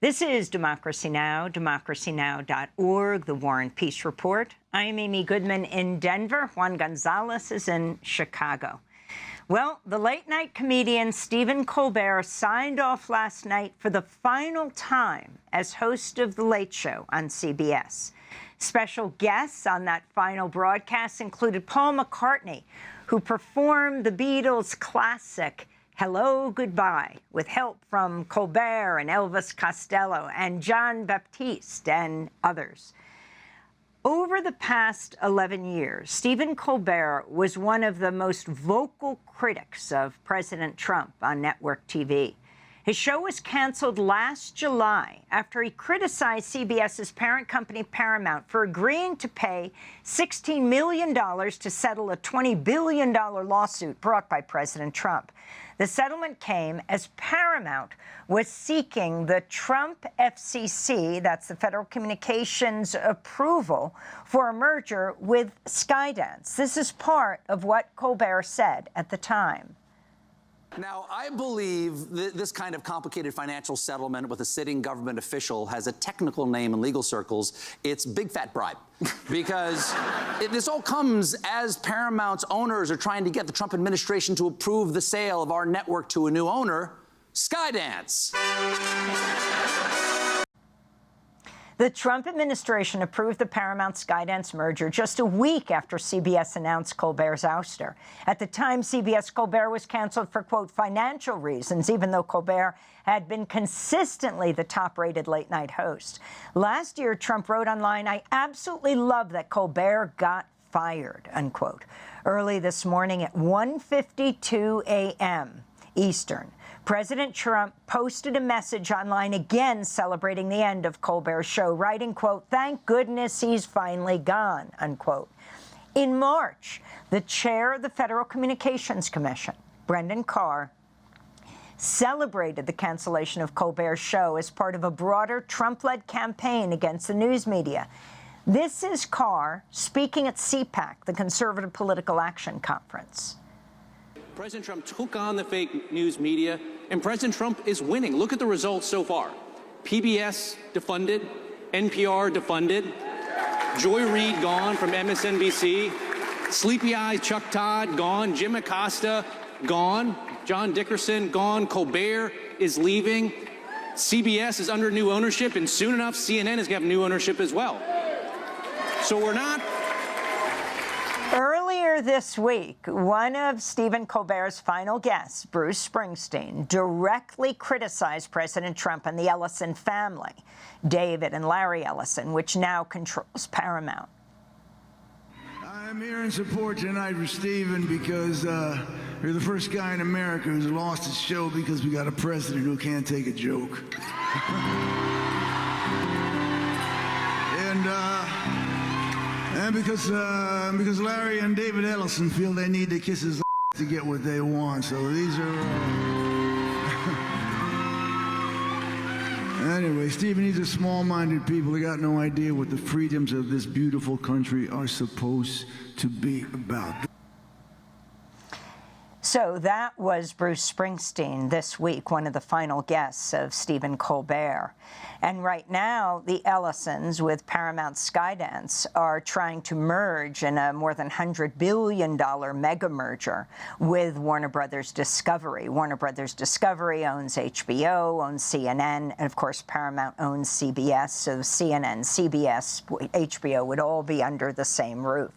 This is Democracy Now!, democracynow.org, the War and Peace Report. I'm Amy Goodman in Denver. Juan Gonzalez is in Chicago. Well, the late-night comedian Stephen Colbert signed off last night for the final time as host of The Late Show on CBS. Special guests on that final broadcast included Paul McCartney, who performed the Beatles' classic Hello, Goodbye, with help from Colbert and Elvis Costello and John Baptiste and others. Over the past 11 years, Stephen Colbert was one of the most vocal critics of President Trump on network TV. His show was canceled last July after he criticized CBS's parent company Paramount for agreeing to pay $16 million to settle a $20 billion lawsuit brought by President Trump. The settlement came as Paramount was seeking the Trump FCC, that's the Federal Communications approval, for a merger with Skydance. This is part of what Colbert said at the time. Now, I believe this kind of complicated financial settlement with a sitting government official has a technical name in legal circles. It's big fat bribe. Because this all comes as Paramount's owners are trying to get the Trump administration to approve the sale of our network to a new owner, Skydance. The Trump administration approved the Paramount Skydance merger just a week after CBS announced Colbert's ouster. At the time, CBS Colbert was canceled for, quote, financial reasons, even though Colbert had been consistently the top-rated late-night host. Last year, Trump wrote online, "I absolutely love that Colbert got fired," unquote. Early this morning at 1:52 a.m. Eastern, President Trump posted a message online again celebrating the end of Colbert's show, writing, quote, "Thank goodness he's finally gone," unquote. In March, the chair of the Federal Communications Commission, Brendan Carr, celebrated the cancellation of Colbert's show as part of a broader Trump-led campaign against the news media. This is Carr speaking at CPAC, the Conservative Political Action Conference. President Trump took on the fake news media, and President Trump is winning. Look at the results so far. PBS defunded, NPR defunded, Joy Reid gone from MSNBC, Sleepy Eyes Chuck Todd gone, Jim Acosta gone, John Dickerson gone, Colbert is leaving, CBS is under new ownership, and soon enough CNN is going to have new ownership as well. So we're not... Earlier this week, one of Stephen Colbert's final guests, Bruce Springsteen, directly criticized President Trump and the Ellison family, David and Larry Ellison, which now controls Paramount. I'm here in support tonight for Stephen because you're the first guy in America who's lost his show because we got a president who can't take a joke. And because Larry and David Ellison feel they need to kiss his to get what they want. So these are... Anyway, Stephen, these are small-minded people. They got no idea what the freedoms of this beautiful country are supposed to be about. So that was Bruce Springsteen this week, one of the final guests of Stephen Colbert. And right now, the Ellisons with Paramount Skydance are trying to merge in a more than $100 billion mega merger with Warner Brothers Discovery. Warner Brothers Discovery owns HBO, owns CNN, and of course Paramount owns CBS. So CNN, CBS, HBO would all be under the same roof.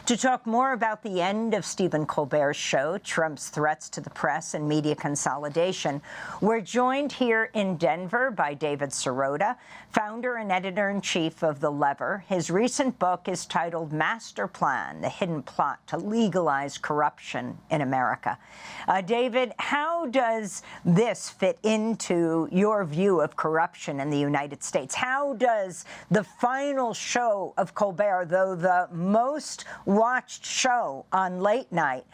To talk more about the end of Stephen Colbert's show, Trump's threats to the press and media consolidation, we're joined here in Denver by David Sirota, founder and editor-in-chief of The Lever. His recent book is titled Master Plan, The Hidden Plot to Legalize Corruption in America. David, how does this fit into your view of corruption in the United States? How does the final show of Colbert, though the most watched show on late night,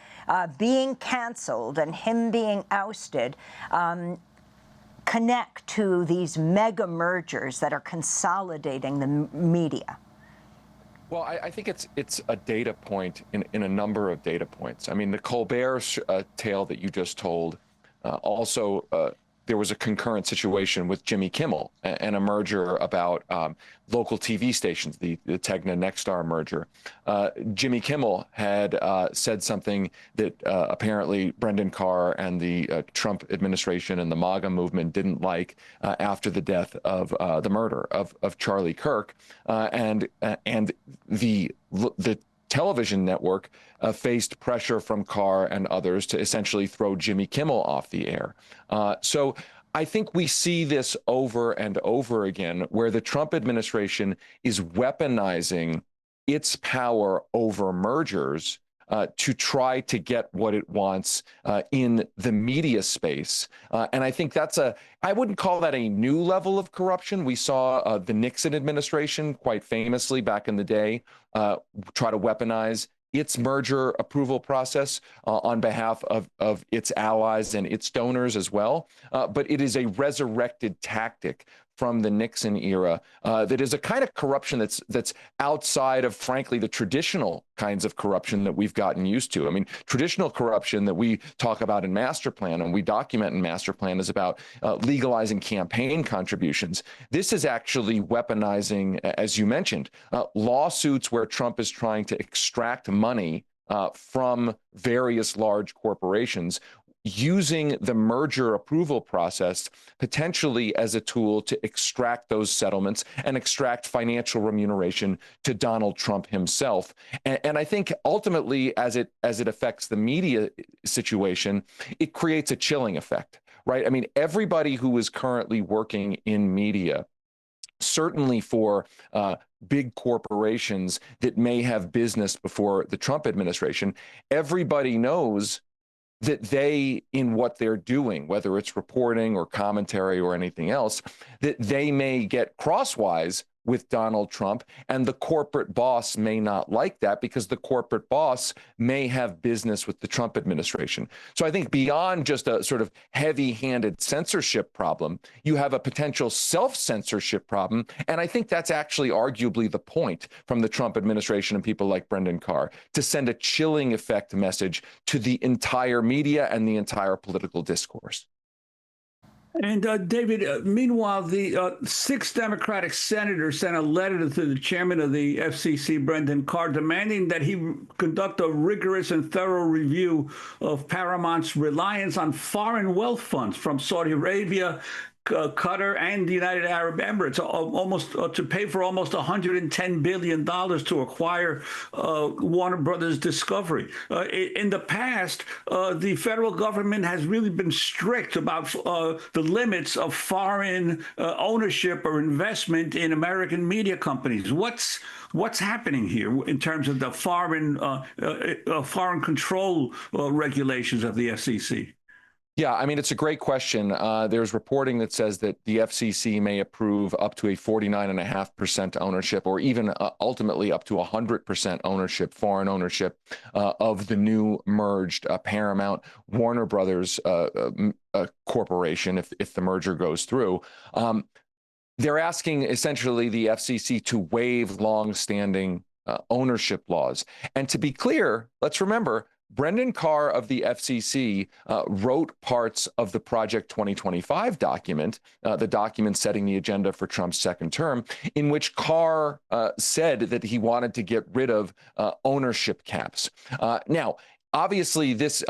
being canceled and him being ousted, connect to these mega mergers that are consolidating the media? Well, I think it's a data point in a number of data points. I mean, the Colbert tale that you just told also there was a concurrent situation with Jimmy Kimmel and a merger about local TV stations, the Tegna Nexstar merger. Jimmy Kimmel had said something that apparently Brendan Carr and the Trump administration and the MAGA movement didn't like after the death of the murder of Charlie Kirk, and the television network faced pressure from Carr and others to essentially throw Jimmy Kimmel off the air. So I think we see this over and over again, where the Trump administration is weaponizing its power over mergers to try to get what it wants in the media space. And I think I wouldn't call that a new level of corruption. We saw the Nixon administration quite famously back in the day try to weaponize its merger approval process on behalf of its allies and its donors as well. But it is a resurrected tactic from the Nixon era that is a kind of corruption that's outside of, frankly, the traditional kinds of corruption that we've gotten used to. I mean, traditional corruption that we talk about in Master Plan and we document in Master Plan is about legalizing campaign contributions. This is actually weaponizing, as you mentioned, lawsuits where Trump is trying to extract money from various large corporations, using the merger approval process potentially as a tool to extract those settlements and extract financial remuneration to Donald Trump himself. And I think ultimately, as it affects the media situation, it creates a chilling effect, right? I mean, everybody who is currently working in media, certainly for big corporations that may have business before the Trump administration, everybody knows that they, in what they're doing, whether it's reporting or commentary or anything else, that they may get crosswise with Donald Trump, and the corporate boss may not like that because the corporate boss may have business with the Trump administration. So I think beyond just a sort of heavy-handed censorship problem, you have a potential self-censorship problem, and I think that's actually arguably the point from the Trump administration and people like Brendan Carr, to send a chilling effect message to the entire media and the entire political discourse. And David, meanwhile, the 6 Democratic senators sent a letter to the chairman of the FCC, Brendan Carr, demanding that he conduct a rigorous and thorough review of Paramount's reliance on foreign wealth funds from Saudi Arabia, Qatar, and the United Arab Emirates, almost to pay for almost $110 billion to acquire Warner Brothers Discovery. In the past, the federal government has really been strict about the limits of foreign ownership or investment in American media companies. What's happening here in terms of the foreign control regulations of the FCC? Yeah, I mean, it's a great question. There's reporting that says that the FCC may approve up to a 49.5% ownership, or even ultimately up to 100% ownership, foreign ownership of the new merged Paramount Warner Brothers corporation if the merger goes through. They're asking essentially the FCC to waive longstanding ownership laws. And to be clear, let's remember, Brendan Carr of the FCC wrote parts of the Project 2025 document, the document setting the agenda for Trump's second term, in which Carr said that he wanted to get rid of ownership caps. Now, obviously, this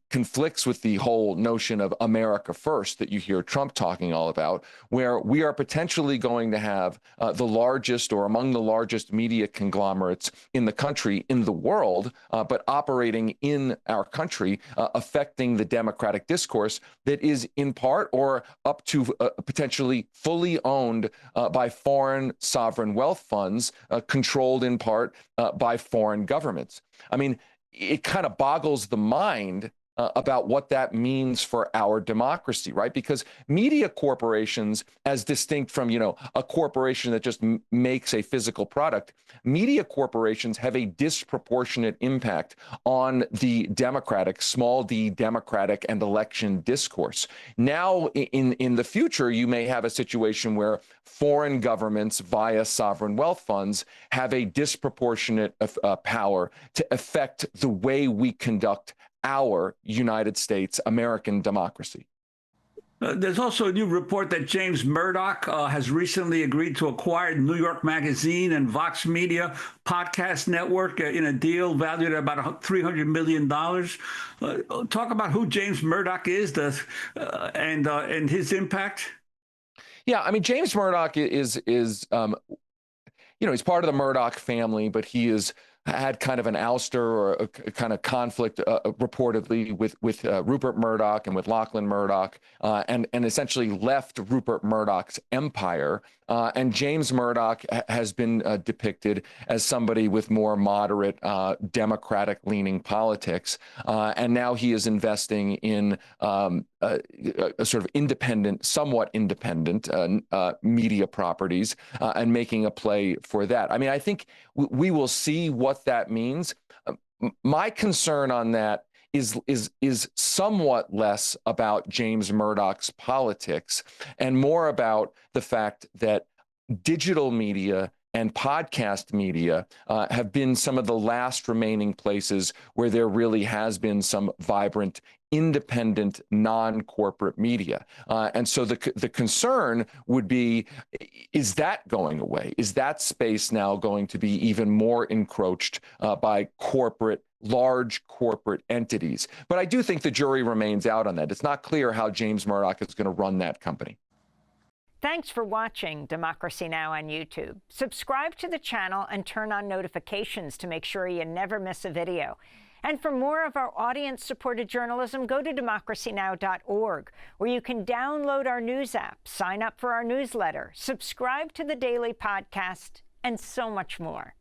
conflicts with the whole notion of America first that you hear Trump talking all about, where we are potentially going to have the largest or among the largest media conglomerates in the country, in the world, but operating in our country, affecting the democratic discourse that is in part or up to potentially fully owned by foreign sovereign wealth funds, controlled in part by foreign governments. I mean, it kind of boggles the mind about what that means for our democracy, right? Because media corporations, as distinct from, a corporation that just makes a physical product, media corporations have a disproportionate impact on the democratic, small d democratic and election discourse. Now, in the future, you may have a situation where foreign governments via sovereign wealth funds have a disproportionate power to affect the way we conduct our United States American democracy. There's also a new report that James Murdoch has recently agreed to acquire New York Magazine and Vox Media podcast network in a deal valued at about $300 million. Talk about who James Murdoch is and his impact. Yeah, I mean, James Murdoch is he's part of the Murdoch family, but he is had kind of an ouster or a kind of conflict reportedly with Rupert Murdoch and with Lachlan Murdoch, and essentially left Rupert Murdoch's empire. And James Murdoch has been depicted as somebody with more moderate Democratic-leaning politics, and now he is investing in a sort of independent, somewhat independent media properties and making a play for that. I mean, I think we will see what that means. My concern on that is somewhat less about James Murdoch's politics and more about the fact that digital media and podcast media have been some of the last remaining places where there really has been some vibrant, independent, non-corporate media. And so the concern would be, is that going away? Is that space now going to be even more encroached by large corporate entities? But I do think the jury remains out on that. It's not clear how James Murdoch is going to run that company. Thanks for watching Democracy Now! On YouTube. Subscribe to the channel and turn on notifications to make sure you never miss a video. And for more of our audience-supported journalism, go to democracynow.org, where you can download our news app, sign up for our newsletter, subscribe to the daily podcast, and so much more.